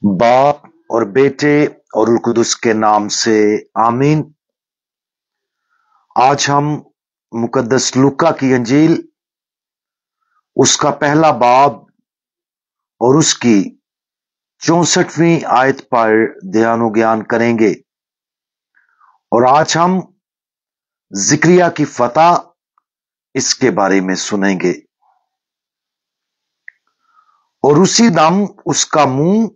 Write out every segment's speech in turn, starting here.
बाप और बेटे और रूह कुदस के नाम से आमीन। आज हम मुकद्दस लूका की अंजील उसका पहला बाब और उसकी 64वीं आयत पर ध्यान ज्ञान करेंगे। और आज हम जिक्रिया की फतह इसके बारे में सुनेंगे। और उसी दम उसका मुंह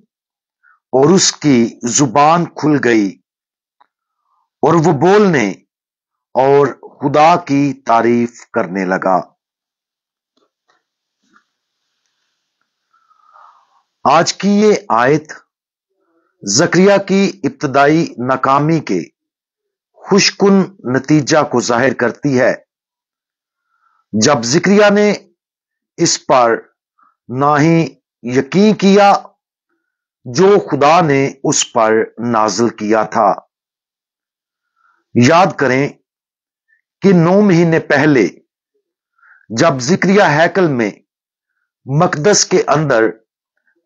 और उसकी जुबान खुल गई और वो बोलने और खुदा की तारीफ करने लगा। आज की ये आयत जकरिया की इब्तदाई नाकामी के खुशकुन नतीजा को जाहिर करती है, जब जिक्रिया ने इस पर ना ही यकीन किया जो खुदा ने उस पर नाजिल किया था। याद करें कि 9 महीने पहले जब जिक्रिया हैकल में मकदस के अंदर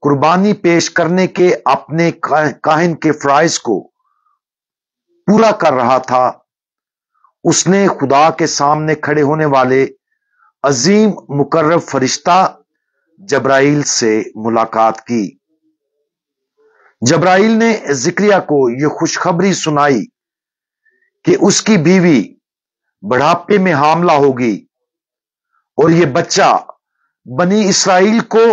कुर्बानी पेश करने के अपने काहिन के फराइज को पूरा कर रहा था, उसने खुदा के सामने खड़े होने वाले अजीम मुकर्रब फरिश्ता जब्राइल से मुलाकात की। जब्राइल ने जिक्रिया को यह खुशखबरी सुनाई कि उसकी बीवी बुढ़ापे में हामला होगी और यह बच्चा बनी इसराइल को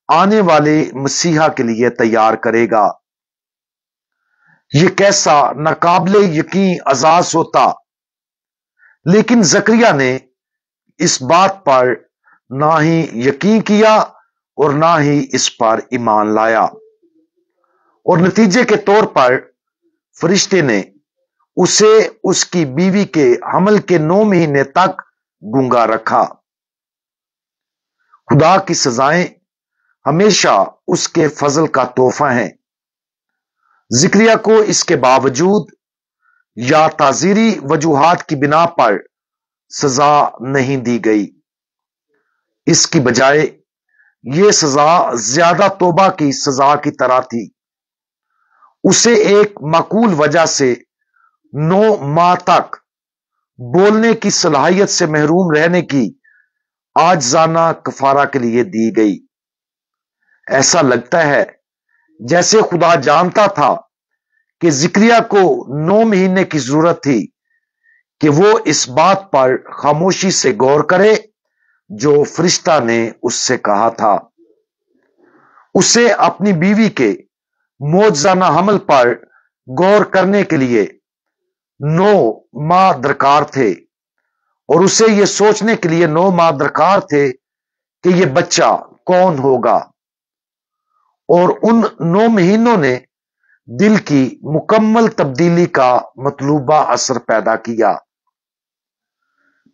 आने वाले मसीहा के लिए तैयार करेगा। यह कैसा नाकाबिले यकीन अजाज होता, लेकिन जकरिया ने इस बात पर ना ही यकीन किया और ना ही इस पर ईमान लाया। और नतीजे के तौर पर फरिश्ते ने उसे उसकी बीवी के हमल के 9 महीने तक गूंगा रखा। खुदा की सजाएं हमेशा उसके फजल का तोहफा है। जिक्रिया को इसके बावजूद या ताजीरी वजूहात की बिना पर सजा नहीं दी गई। इसकी बजाय यह सजा ज्यादा तौबा की सजा की तरह थी। उसे एक माकूल वजह से 9 माह तक बोलने की सलाहियत से महरूम रहने की आजजाना कफारा के लिए दी गई। ऐसा लगता है जैसे खुदा जानता था कि जिक्रिया को 9 महीने की जरूरत थी कि वो इस बात पर खामोशी से गौर करे जो फरिश्ता ने उससे कहा था। उसे अपनी बीवी के मौजजाना हमल पर गौर करने के लिए 9 माह दरकार थे और उसे यह सोचने के लिए 9 माह दरकार थे कि यह बच्चा कौन होगा। और उन 9 महीनों ने दिल की मुकम्मल तब्दीली का मतलूबा असर पैदा किया।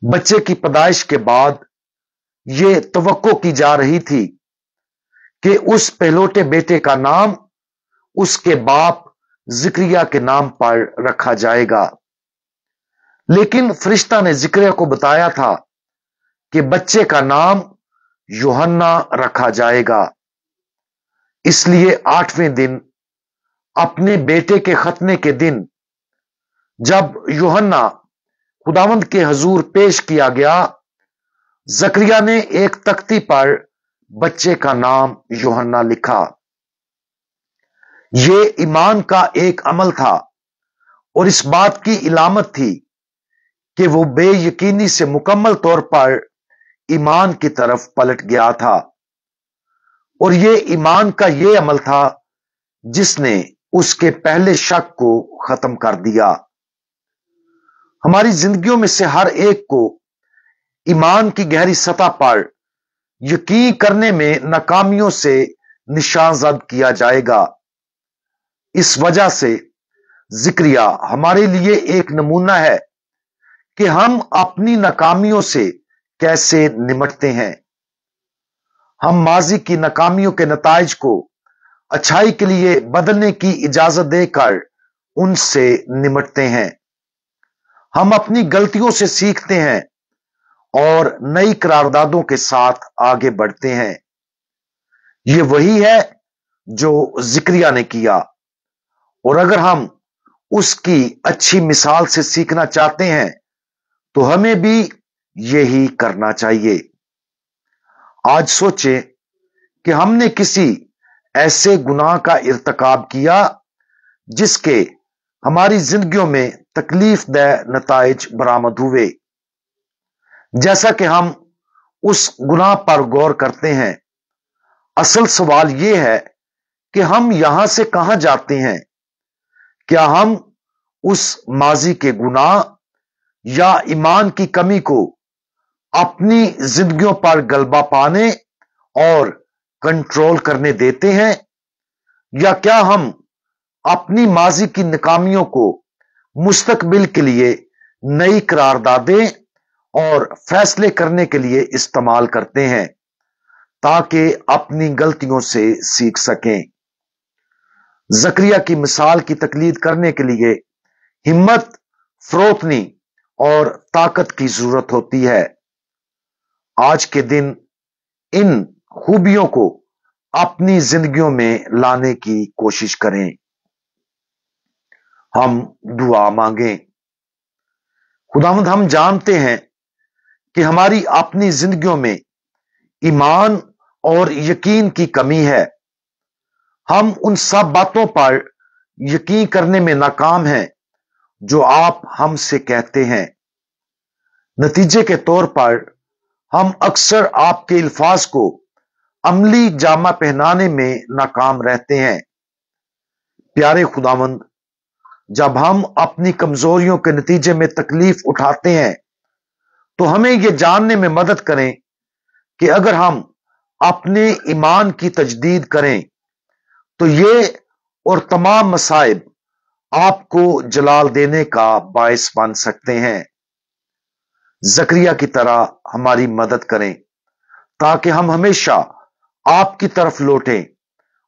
बच्चे की पैदाइश के बाद यह तवक्को की जा रही थी कि उस पहलोटे बेटे का नाम उसके बाप जिक्रिया के नाम पर रखा जाएगा। लेकिन फरिश्ता ने जिक्रिया को बताया था कि बच्चे का नाम यूहन्ना रखा जाएगा। इसलिए 8वें दिन, अपने बेटे के खतने के दिन, जब यूहन्ना खुदावंद के हजूर पेश किया गया, जकरिया ने एक तख्ती पर बच्चे का नाम यूहन्ना लिखा। यह ईमान का एक अमल था और इस बात की इलामत थी कि वो बेयकीनी से मुकम्मल तौर पर ईमान की तरफ पलट गया था। और यह ईमान का यह अमल था जिसने उसके पहले शक को खत्म कर दिया। हमारी जिंदगियों में से हर एक को ईमान की गहरी सतह पर यकीन करने में नाकामियों से निशानजद किया जाएगा। इस वजह से जिक्रिया हमारे लिए एक नमूना है कि हम अपनी नाकामियों से कैसे निमटते हैं। हम माजी की नाकामियों के नताइज को अच्छाई के लिए बदलने की इजाजत देकर उनसे निमटते हैं। हम अपनी गलतियों से सीखते हैं और नई करारदादों के साथ आगे बढ़ते हैं। यह वही है जो जिक्रिया ने किया, और अगर हम उसकी अच्छी मिसाल से सीखना चाहते हैं तो हमें भी यही करना चाहिए। आज सोचें कि हमने किसी ऐसे गुनाह का इर्तिकाब किया जिसके हमारी जिंदगियों में तकलीफदेह नताइज बरामद हुए। जैसा कि हम उस गुनाह पर गौर करते हैं, असल सवाल यह है कि हम यहां से कहां जाते हैं। क्या हम उस माजी के गुनाह या ईमान की कमी को अपनी जिंदगियों पर गलबा पाने और कंट्रोल करने देते हैं, या क्या हम अपनी माजी की नाकामियों को मुस्तकबिल के लिए नई करारदादें और फैसले करने के लिए इस्तेमाल करते हैं ताकि अपनी गलतियों से सीख सकें। जकरिया की मिसाल की तकलीद करने के लिए हिम्मत, फरोतनी और ताकत की जरूरत होती है। आज के दिन इन खूबियों को अपनी जिंदगियों में लाने की कोशिश करें। हम दुआ मांगें। खुदावंद, हम जानते हैं कि हमारी अपनी जिंदगियों में ईमान और यकीन की कमी है। हम उन सब बातों पर यकीन करने में नाकाम हैं जो आप हमसे कहते हैं। नतीजे के तौर पर हम अक्सर आपके अल्फाज को अमली जामा पहनाने में नाकाम रहते हैं। प्यारे खुदावंद, जब हम अपनी कमजोरियों के नतीजे में तकलीफ उठाते हैं तो हमें यह जानने में मदद करें कि अगर हम अपने ईमान की तजदीद करें तो ये और तमाम मसाइब आपको जलाल देने का बायस बन सकते हैं। जकरिया की तरह हमारी मदद करें ताकि हम हमेशा आपकी तरफ लौटें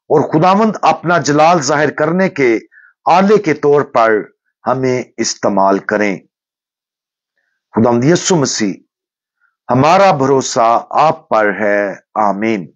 और खुदावंद अपना जलाल जाहिर करने के आले के तौर पर हमें इस्तेमाल करें। खुदावंद यीशु मसीह, हमारा भरोसा आप पर है। आमीन।